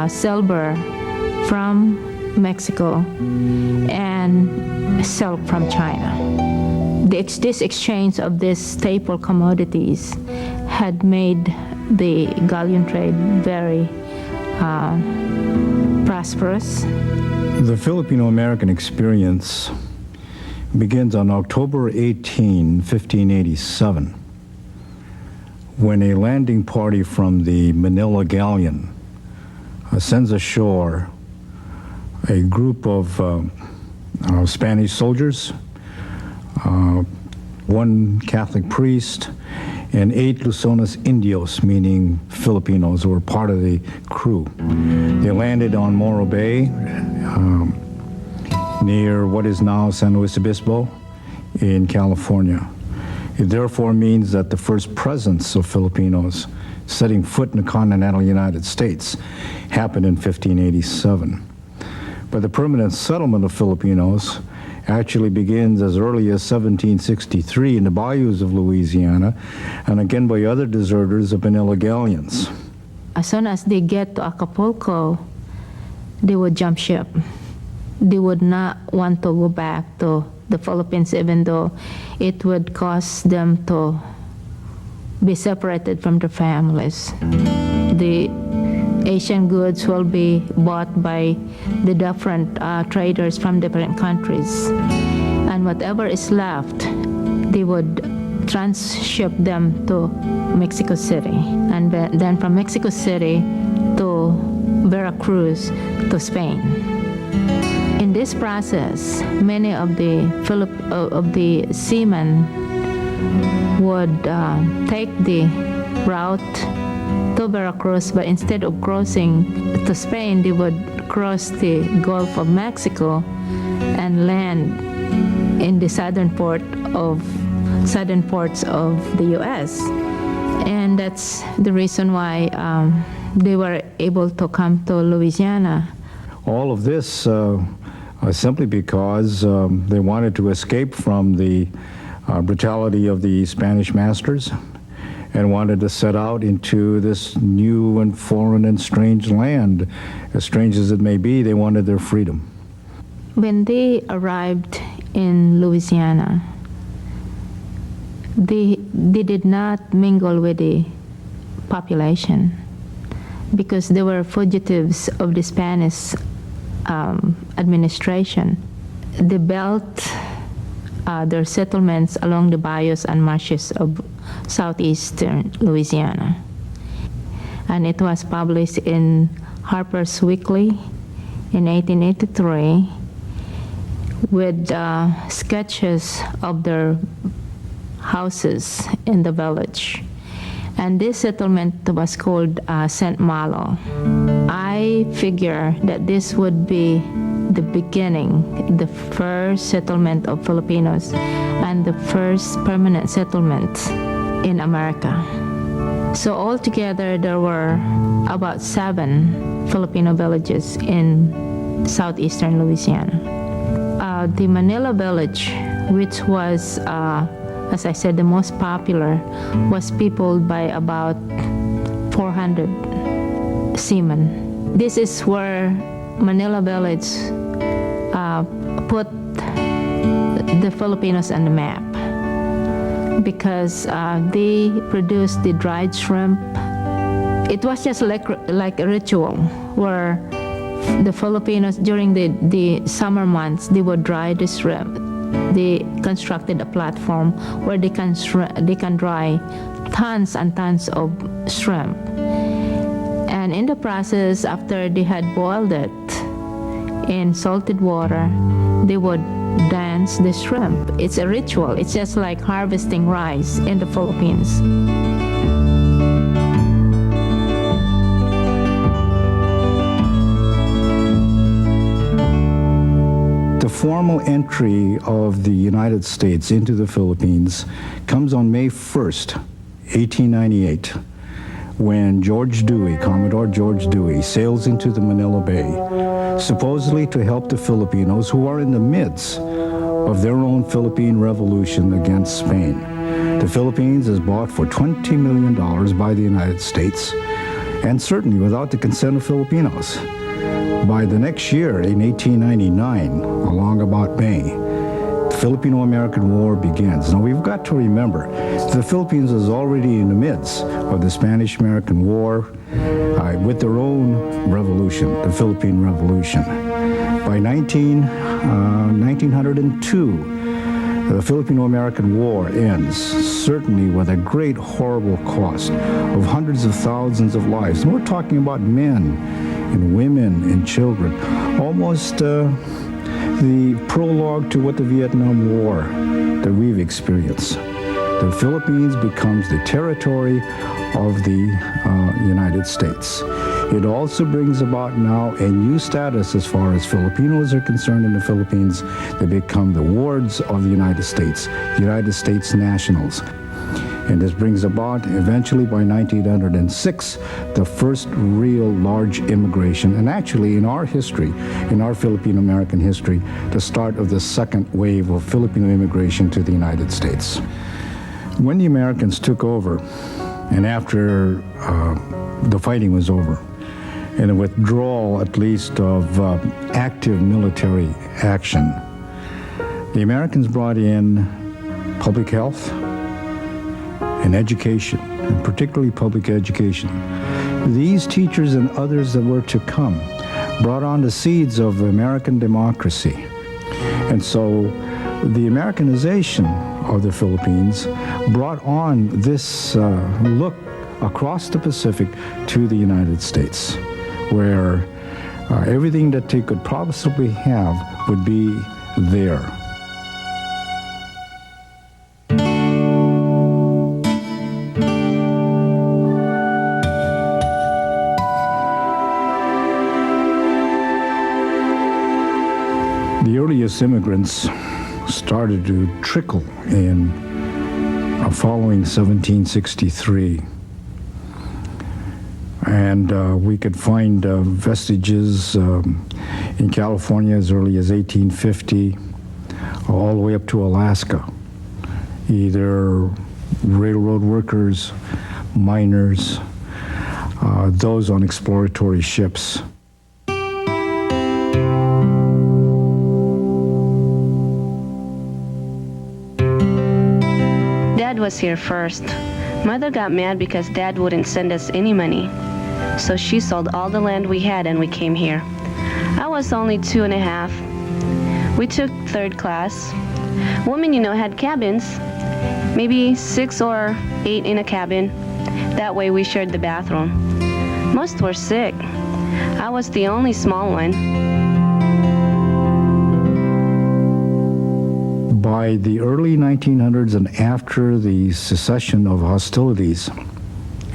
silver from Mexico and silk from China. This exchange of these staple commodities had made the galleon trade very prosperous. The Filipino-American experience begins on October 18, 1587, when a landing party from the Manila galleon sends ashore a group of Spanish soldiers, one Catholic priest, and 8 Luzones Indios, meaning Filipinos, who were part of the crew. They landed on Morro Bay, near what is now San Luis Obispo in California. It therefore means that the first presence of Filipinos setting foot in the continental United States happened in 1587. But the permanent settlement of Filipinos actually begins as early as 1763 in the bayous of Louisiana, and again by other deserters of Manila galleons. As soon as they get to Acapulco, they would jump ship. They would not want to go back to the Philippines, even though it would cause them to be separated from their families. The Asian goods will be bought by the different traders from different countries. And whatever is left, they would transship them to Mexico City. And then from Mexico City to Veracruz to Spain. In this process, many of the seamen would take the route to Veracruz, but instead of crossing to Spain, they would cross the Gulf of Mexico and land in the southern ports of the U.S. And that's the reason why they were able to come to Louisiana. All of this simply because they wanted to escape from the brutality of the Spanish masters and wanted to set out into this new and foreign and strange land. As strange as it may be, they wanted their freedom. When they arrived in Louisiana, they did not mingle with the population because they were fugitives of the Spanish administration. They built their settlements along the bayous and marshes of southeastern Louisiana. And it was published in Harper's Weekly in 1883 with sketches of their houses in the village. And this settlement was called St. Malo. I figure that this would be the beginning, the first settlement of Filipinos and the first permanent settlement in America. So altogether, there were about 7 Filipino villages in southeastern Louisiana. The Manila village, which was, as I said, the most popular, was peopled by about 400 seamen. This is where Manila village put the Filipinos on the map because they produced the dried shrimp. It was just like a ritual where the Filipinos during the summer months, they would dry the shrimp. They constructed a platform where they can dry tons and tons of shrimp. And in the process, after they had boiled it in salted water, they would dance the shrimp. It's a ritual. It's just like harvesting rice in the Philippines. The formal entry of the United States into the Philippines comes on May 1st, 1898, when George Dewey, Commodore George Dewey, sails into the Manila Bay, supposedly to help the Filipinos who are in the midst of their own Philippine Revolution against Spain. The Philippines is bought for $20 million by the United States. and certainly without the consent of Filipinos. By the next year, in 1899, along about May, the Filipino-American War begins. Now, we've got to remember, the Philippines is already in the midst of the Spanish-American War with their own revolution, the Philippine Revolution. By 1902, the Filipino-American War ends, certainly with a great, horrible cost of hundreds of thousands of lives. And we're talking about men and women and children, almost the prologue to what the Vietnam War that we've experienced. The Philippines becomes the territory of the United States. It also brings about now a new status as far as Filipinos are concerned in the Philippines. They become the wards of the United States nationals. And this brings about, eventually by 1906, the first real large immigration, and actually in our history, in our Filipino-American history, the start of the second wave of Filipino immigration to the United States. When the Americans took over, and after the fighting was over, and a withdrawal, at least, of active military action, the Americans brought in public health and education, and particularly public education. These teachers and others that were to come brought on the seeds of American democracy. And so the Americanization of the Philippines brought on this look across the Pacific to the United States, where everything that they could possibly have would be there. The earliest immigrants started to trickle in following 1763. And we could find vestiges in California as early as 1850, all the way up to Alaska. Either railroad workers, miners, those on exploratory ships. Dad was here first. Mother got mad because Dad wouldn't send us any money. So she sold all the land we had and we came here. I was only 2.5. We took third class. Women, had cabins. Maybe 6 or 8 in a cabin. That way we shared the bathroom. Most were sick. I was the only small one. By the early 1900s and after the cessation of hostilities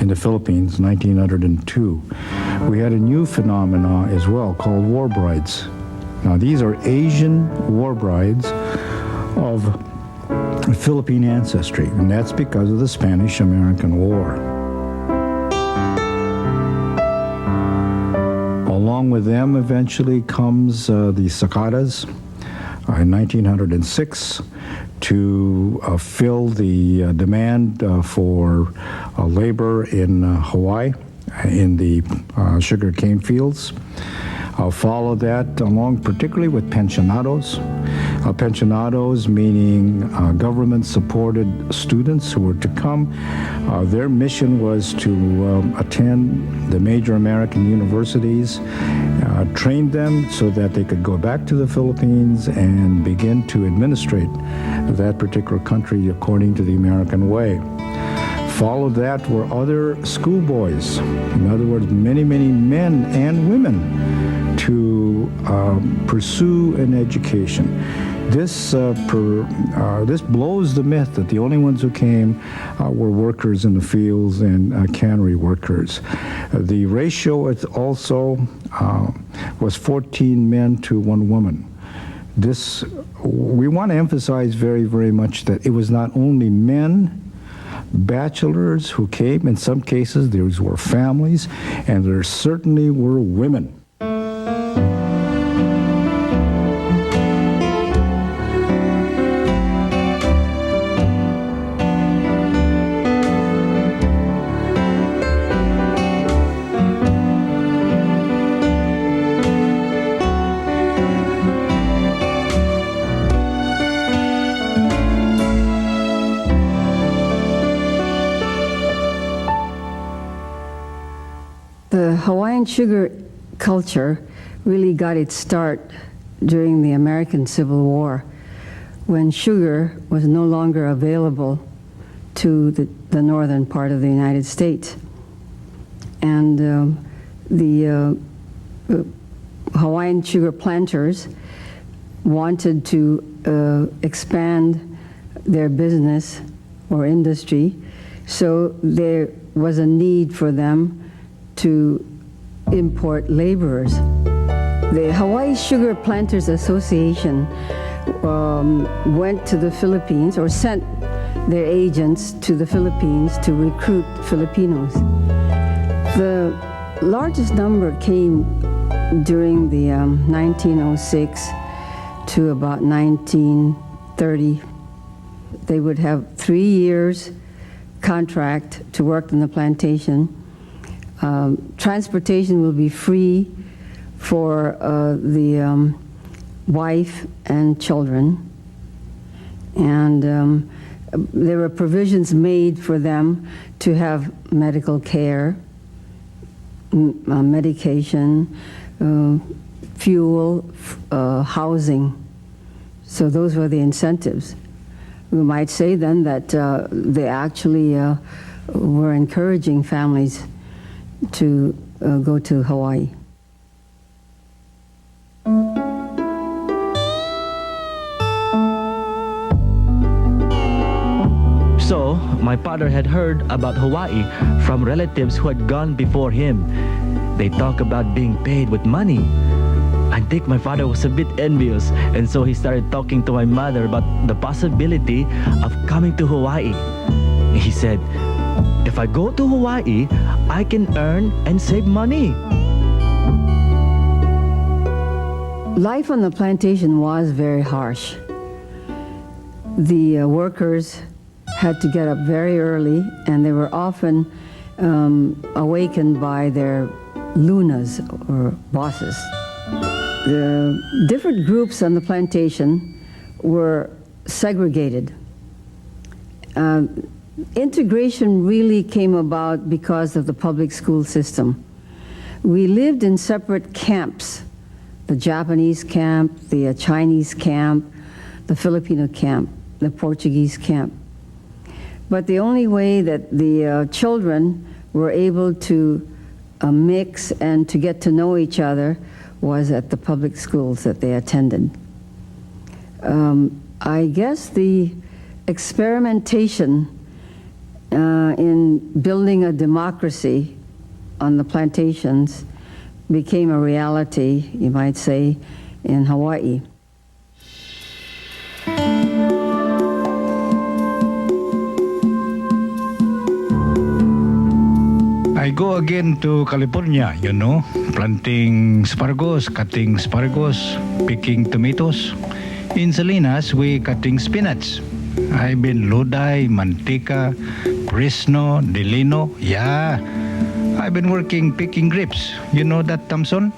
in the Philippines, 1902, we had a new phenomena as well called war brides. Now, these are Asian war brides of Philippine ancestry, and that's because of the Spanish-American War. Along with them, eventually comes the Sacadas in 1906 to fill the demand for labor in Hawaii in the sugar cane fields. Follow that along particularly with pensionados. Pensionados meaning government-supported students who were to come. Their mission was to attend the major American universities, train them so that they could go back to the Philippines and begin to administrate that particular country according to the American way. Followed that were other schoolboys, in other words, many, many men and women to pursue an education. This blows the myth that the only ones who came were workers in the fields and cannery workers. The ratio also was 14 men to 1 woman. We want to emphasize very, very much that it was not only men, bachelors who came. In some cases, there were families, and there certainly were women. The Hawaiian sugar culture really got its start during the American Civil War, when sugar was no longer available to the northern part of the United States. And the Hawaiian sugar planters wanted to expand their business or industry, so there was a need for them to import laborers. The Hawaii Sugar Planters Association went to the Philippines, or sent their agents to the Philippines to recruit Filipinos. The largest number came during the 1906 to about 1930. They would have 3 years contract to work in the plantation. Transportation will be free for the wife and children, and there were provisions made for them to have medical care, medication, fuel, housing. So those were the incentives. We might say then that they actually were encouraging families to go to Hawaii. So, my father had heard about Hawaii from relatives who had gone before him. They talk about being paid with money. I think my father was a bit envious, and so he started talking to my mother about the possibility of coming to Hawaii. He said, "If I go to Hawaii, I can earn and save money." Life on the plantation was very harsh. The workers had to get up very early, and they were often awakened by their lunas, or bosses. The different groups on the plantation were segregated. Integration really came about because of the public school system. We lived in separate camps: the Japanese camp, the Chinese camp, the Filipino camp, the Portuguese camp. But the only way that the children were able to mix and to get to know each other was at the public schools that they attended. I guess the experimentation in building a democracy on the plantations became a reality, you might say, in Hawaii. I go again to California, planting asparagus, cutting asparagus, picking tomatoes. In Salinas, we cutting spinach. I've been Lodi, Manteca, Fresno, Delino. Yeah, I've been picking grapes. You know that, Thompson?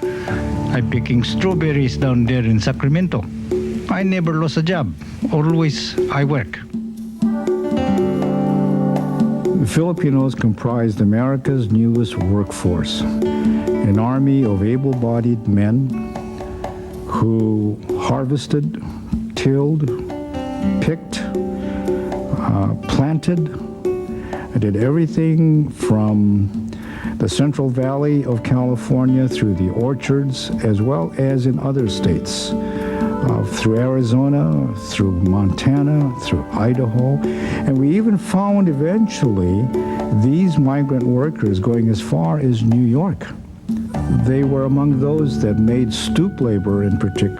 I'm picking strawberries down there in Sacramento. I never lost a job. Always I work. Filipinos comprised America's newest workforce, an army of able-bodied men who harvested, tilled, picked, planted, did everything from the Central Valley of California through the orchards, as well as in other states, through Arizona, through Montana, through Idaho, and we even found eventually these migrant workers going as far as New York. They were among those that made stoop labor in particular